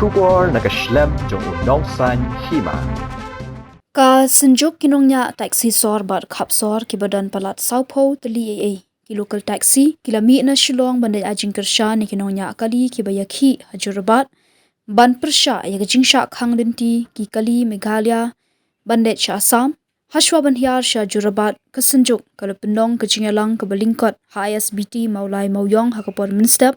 Shubor nakaslem jong unongsan hima. Ka senjuk kinongnya taxi sor bar khap sor ki badan palat Saupho tali AA ki local taxi kilami na Shillong bandai ajing kersha ni kinongnya kali ki bayakhi Hajurabat ban persha ya jingsha khanglinti ki kali Meghalaya bandai sha Assam Hashwa banhiar sha Jurabat ka senjuk kalau penong ke jingalang ke balingkot HSBT Maulai Mauyong hakapor minister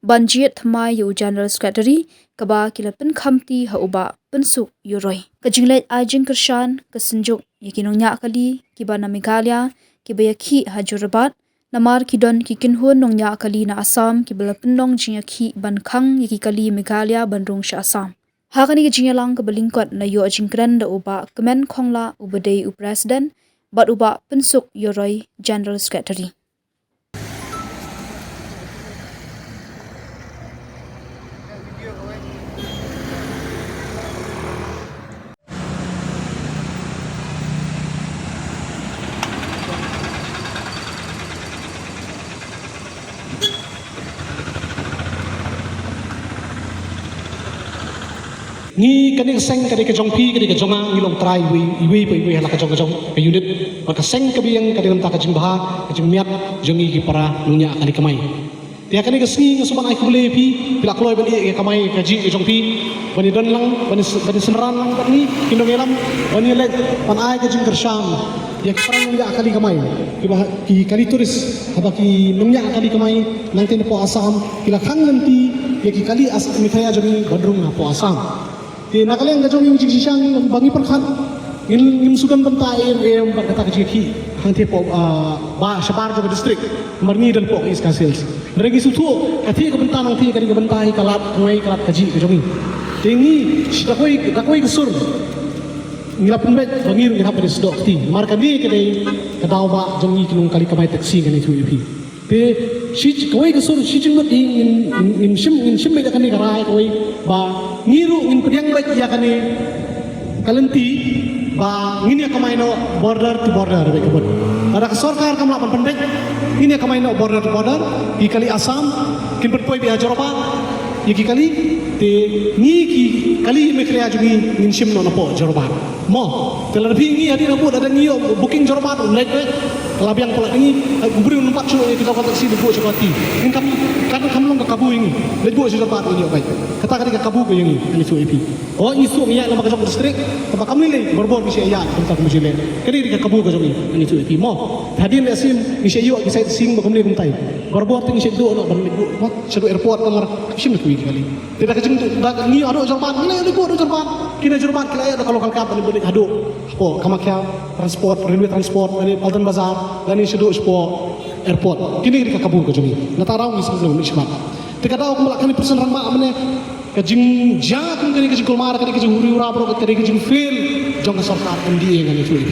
banjiet thamai yu general secretary kaba kilapen khamti hauba pensuk yuroi kajinglet ajing kershan kesenjuk yakinongnya kali kibana Meghalaya kibayakhi Hajurabat namar kidon kikinhun nongnya kali na Assam kibalapen nong jingakhi bankhang yaki kali Meghalaya bandung sha Assam hakani jingalang kebalingkot na yu ajingkran da uba kemen khongla ubadei upresident bat uba pensuk yuroi general secretary ni kani seng kani ka jongpi kani ka jonga ni long trai wi hala ka jong unit maka seng ka biang kani lamta ka jingbaha ka jingmiat jongi ki para nunya kani kamai dia kani ka singi ngasuban ai kubule pi pila kloi ban e kamai ka ji ka jongpi bani don lang bani senran lang bani kinong elam bani le pan ai ka jing kersham ya para nunya kali kamai ki kali turis haba ki nunya kali kamai nangte po Assam kila khang nanti ya ki kali as mithaya jongi bandrung po Assam di nakaleng gajong yung jigsisang bangi perkhan ngin sudan bantai em kata keciki hang po ba sabar jo district marni dan po is kasils regi sutu kati ka banta nang ti kani ka bantai kalat ngai kalat kaji gajong tingi dakoi kesur ngilapun bet bangir ngilap pada sedok ti mar kadi kedai kadau ba jongi kinung kali kamai taksi kani tu ipi te si koi kesur si jingmat in sim be kani karai koi ba ngiru in pediang baik ya kani kalenti ba ngini kamai no border to border be kabut ada ke sarkar kam lapan pendek ini kamai no border to border di kali Assam kin berpoi be Hajurabat yaki kali te ni ki kali Meghalaya jugi ngin sim no po Hajurabat mo terlebih ngi hadi rabut ada ngi booking Hajurabat like kalabiang pula ini gubri numpat cu kita kata si debu seperti in kam long kabu ini debu Hajurabat ini baik kata kali kabu ke ini ani su EP oh isu ya lama kasong distrik apa kami le berbor misi ya tentang mujile kali di kabu ke jogi ani su EP mo hadi le sim misi yu ki sai sing bakamle kumtai berbor ting si do no ban debu mo sedu airport kamar sim tu kali tidak kejeng ni ado Hajurabat ni debu Hajurabat kina Hajurabat kila ya kalau kalkap ni boleh ado po kamakya transport railway transport ani Paltan Bazar dan ini sedu sport airport kini di kabu ke jogi natarau ni sebelum ni semat tikadau kumala kani persen rama amne kajing jakum kani kajing kolmar kani kajing huri ura bro kani kajing fail jong sarkar NDA ngani tu EP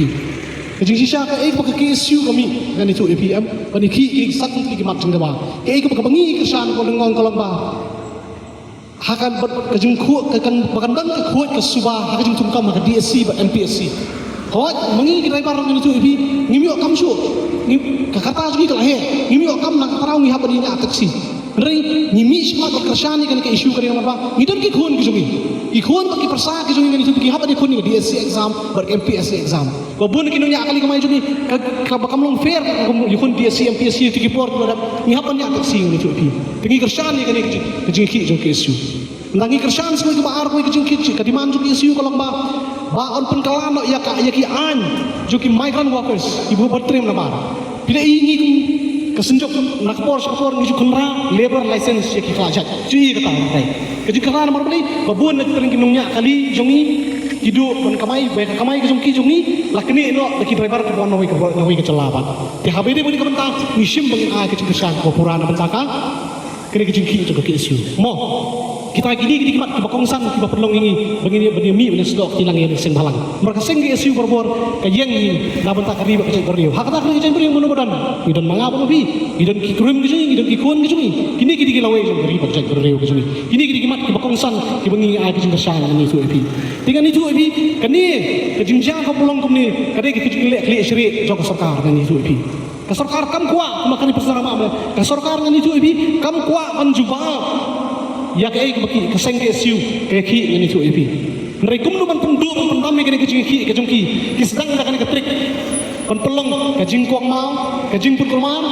kajing sisa ka ek ka KSU kami ngani tu EPM pani ki sat ki mat jeng ba ek ka bangi kesan ko ngong kolong ba hakan kajing khu kan bakan dan ka khu ka suba kajing tumkam ka DSC ba MPSC hot mangi ki driver ngani tu EP ngimyo kam su ngim ka kata jugi kala he ngimyo kam nak tarau ngi habani ni taksi Rai nyimi semat kershani kan ke isu kari nama ngidon ki khun ki jungi ikhun ki persa ki jungi ngani ki haba di khun ni DSC exam ber MPSC exam ko bun ki nunya kali kamai jungi ka bakam long fair ikhun DSC MPSC ti ki port ko ni haba ni taksi ngani tu ki tingi kershani kan ki jungi ki jungi isu nangi kershani semua ki baar ko ki jungi ki kadiman jungi isu kalau ba on pen kalano ya ka ya ki an jungi migrant workers ibu bertrim na ba bila ini kesenjuk nakpor ni kunra labor license yaki klajat cui kata ngai keju kana nomor beli babun nak tering kinungnya kali jongi hidup ban kamai baik kamai ke jongi lakni no laki driver ke bon nawi ke celaban ti habede buni ke bentang misim bangin a ke cingkesan ko purana bentaka kene ke jingki itu ke isu mo kita gini kimat ke bakongsan ki perlong ini bangini bani mi bani sedok tilang yang sing balang mereka sing ke isu berbor ke yang ini na bentaka riba ke berriu hak tak ke jeng berriu mudah-mudahan idon mangapa bi idon ki krum ke jungi idon ki kun ke jungi kini ki lawe jeng riba ke berriu ke jungi kini kimat ke bakongsan ki bangi a ke cingkesan ni tu epi dengan itu epi kani ke jingjang ko pulong kumni kade ki lek syri jok sarkar ni tu epi ka sarkar kam kuat makan persama ka sarkar ni tu epi kam kuat menjubal ya ke baki keseng ke siu ke ki ini tu epi nari kumnu man penduk pendam ke ke ki ke jongki kisdang dah kan ke trik pan pelong ke jingkuang mau ke jingpun kurman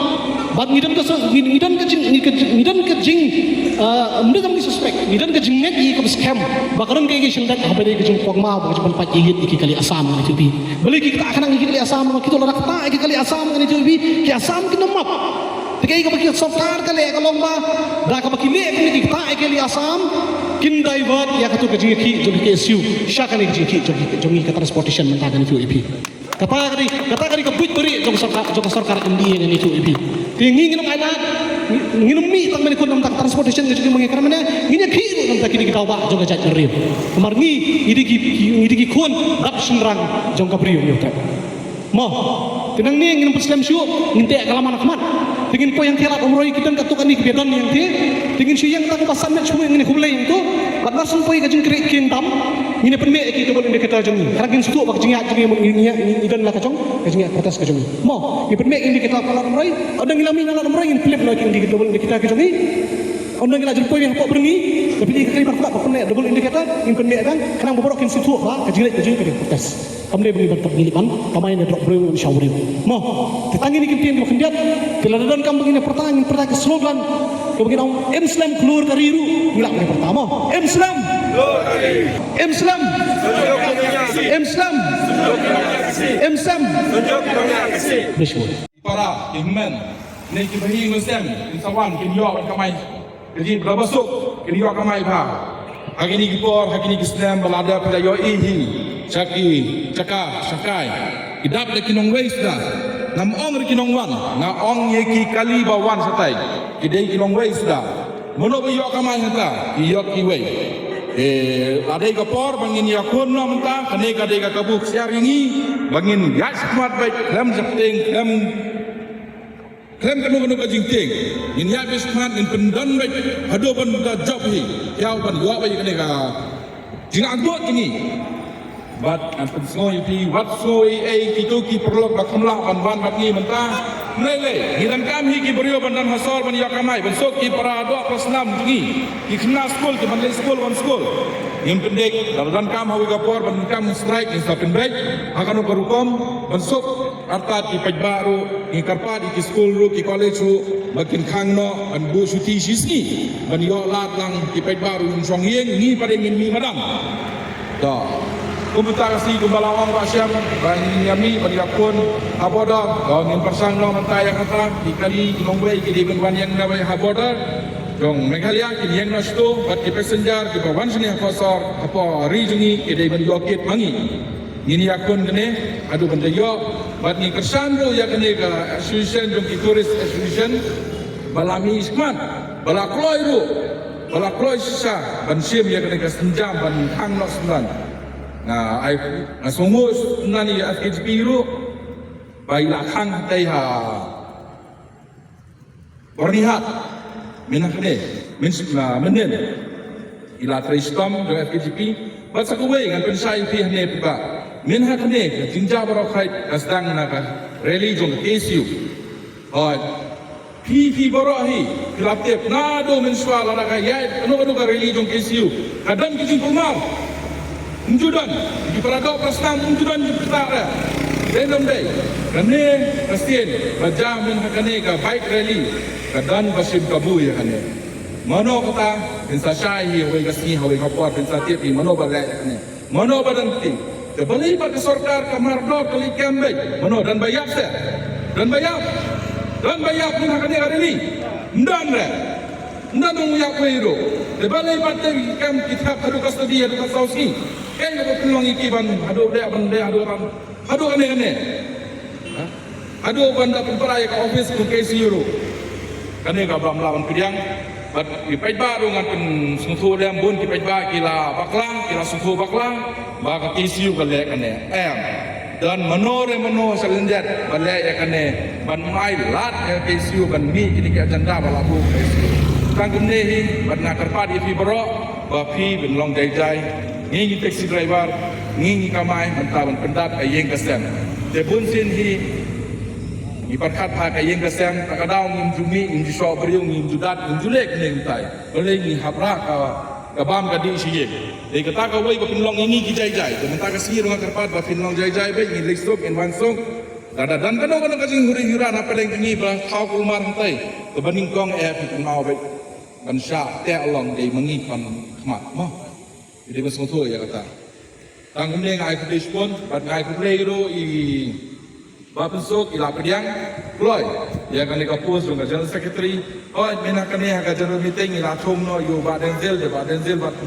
bat ngidan ke ngidan ke jing mungkin kami suspek ngidan ke jingnek i ke scam bakaran ke sendak apa dia ke jingkuang mau ke jumpan pat igit iki kali asam ini tu bi beli kita akan ngigit kali asam kita larak ta iki kali asam ini tu bi ki asam kena map Tikai ka baki softar kali ka lomba da ka baki le ka kita kali asam kin divert ya ka tu ka jingi jo ke SU sha ka ni jingi jo ka transportation menta ka ni tu EP kata kali ka buit beri jo sarkar India ni tu EP tingi nginum ana nginum mi tang mani kun nam transportation jo mangi karamana nginya ki nam ta kini kita ba jo ka jat ri kamar ngi idi ki kun dap sunrang jo ka priyo yo ta mo tinang ni nginum Islam syu nginte kalaman akmat tingin po yang kilat umroy kita katukan ni kebedan yang ti tingin siya yang tak pasan na cuma yang kubulay yang tu bat nasun po yung kajing kirikin tam ini penme kita boleh kita jeng karagin sutu bak jingat jeng ini idan lah kacong kajing protes kajong mo ini penme ini kita kalat umroy ada ngilami ngalat umroy ini flip lagi ini kita boleh kita kajong ni onda ngila jeng po yang pok berengi tapi ini kali bakal penme double indikator ini penme kan kanang boborokin situ ba kajing kajing protes Kamne bungi bantak ngilipan, kamay na drop brew shawri. Mo, titangi ni kimpian mo kendiat, kilaladan kam begini pertanyaan slogan, kebegini Islam keluar kariru, ngilak ni pertama, Islam, Islam, Islam, Islam, para iman, ni kibahi Muslim, insawan kinyo at kamay, kasi berabasuk kinyo kamay ba. Hari ini kipor, hari ini Islam balada pada yo ihi. Caki, cakap, cakai. Idap le kinong waste dah. Nam ong le kinong wan. Na ong ye ki kali ba wan satai. Idai kinong waste dah. Mono ba yo kamay hata. Ki yo ki wei. Adai ka por bangin ya kun no menta. Kane ka dai ka kabuk siar yangi. Bangin ya smart baik. Lam japting, lam kanu ka jingting. In ya be smart in pendan baik. Hado ban da job hi. Yau ban yo ba kane ka. Jing agot ni. Bat anpen soi pi wat soi kitu ki perlu bakamla ban bat ni menta nele hidan kam hi ki berio bandan hasor ban yakamai ban sok ki para do proslam ni ki kena school ki ban school one school yang pendek dan kam hawi kapor ban kam strike in sapin baik akan ko rukom ban sok arta ki pajbaru ki karpa ki school ru ki college ru bakin khangno an bu suti sisni ban yo lat lang ki pajbaru song yeng ni pada ngin mi madam da Kumputar kasi kumbalawang rasyam bani yami bani yakun haboda ngin persang no mantaya kata dikali kinongwei kidi benwan yang nabai haboda dong Meghalaya kini yang nasto bat ki passenger ki bawan sini pasar apa rijungi kidi ben yokit mangi ngin yakun kene adu benda yo bat ni kersandro ya kene ka association jong ki tourist association balami isman bala kloy sisa ban sim ya kene ka senjam ban hang no sembilan Nah, sungus nani FHP ru baiklah hang taiha bernihat minakne menen ila tristom dengan FHP bahasa kuwe dengan pensai pi hne piba minhat ne jinja barokai kasdang naka religion KSU oi pi borohi kelaptep nado mensual naka ya anu ka religion KSU kadang kijing kumau Unjudan, di peragau prastam unjudan kita random day. Kane pasien bajam min hakane ka bike rally kadan basim kabu ya kane. Mano kata pensa syai hawi gasni hawi kapor pensa tiap ni mano balai kane. Mano badanti. Kebali pada sarkar kamar do kali kambe. Mano dan bayap se. Dan bayap min hakane hari ni. Ndan nung yak wiro. Kebali pada kam kitab hadu kastadi hadu kasausi. Kaya ko peluang ikiban ado dia bande ado kane ado banda pemparai ka office ko KC euro kane ka bam lawan pidiang bat ipait baru ngan pen sungsu dem bun ipait ba kila baklang kila sungsu baklang ba ka KC ka le kane dan mano salendet bale ya kane ban mai lat ya KC ban mi kini ka janda bala bu tang kene hi ban na karpa di fi bro ba fi ben long dai ngingi taxi driver ngingi kamay mantawan pendat ay yeng kasem te bunsin hi iparkat pa kay yang kasang takadaw ngim jumi ngim jisho beriung ngim judat ngim julek neng tai boleh ngi hapra ka bam ka di siye de kata ka wei ka pinlong ingi ki jai jai de menta ka sir nga karpat ba pinlong jai jai be ngi listok en wangsong dada dan kano ka jing huri hura na pedeng ngi ba thau ku mar tai to baning kong e pi mau be kan sha te along de mangi pan khmat mo de ba song tho ya kata tang kumne ngai ku despon bat ngai ku play ro I Bapensok ila pediang ploy ya kan ka post dengan general secretary oh mena kan ya ka general meeting ila thom no yo ba denzel ba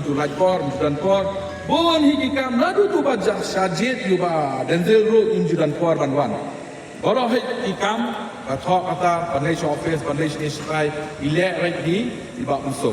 tu laj por dan por bon higi kam nadu tu ba sajit yo ba denzel ro injudan por ban oro higi kam ka thok kata panai office panai ni spai ile right di Bapensok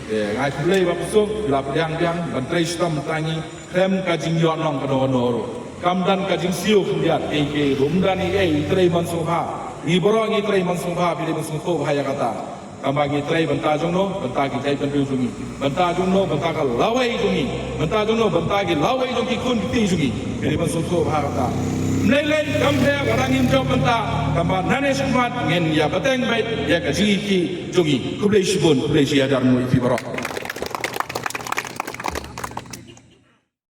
ngai play Bapensok ila pediang ban trai stam tangi krem ka jingyon nong ka no kamdan kajing siu kundiat ke rumdan I trai mansungha iborong I trai mansungha bile mansungko bahaya kata kamagi trai banta jongno banta ki jai pendu jungi banta jongno banta ka lawai jungi banta jongno banta ki lawai jungi kun ti jungi bile mansungko bahaya kata nilai kampe barangin job banta kamba nane sumat ngen ya bateng bait ya kaji ki jungi kublai shibun kublai siadar mu ifi barok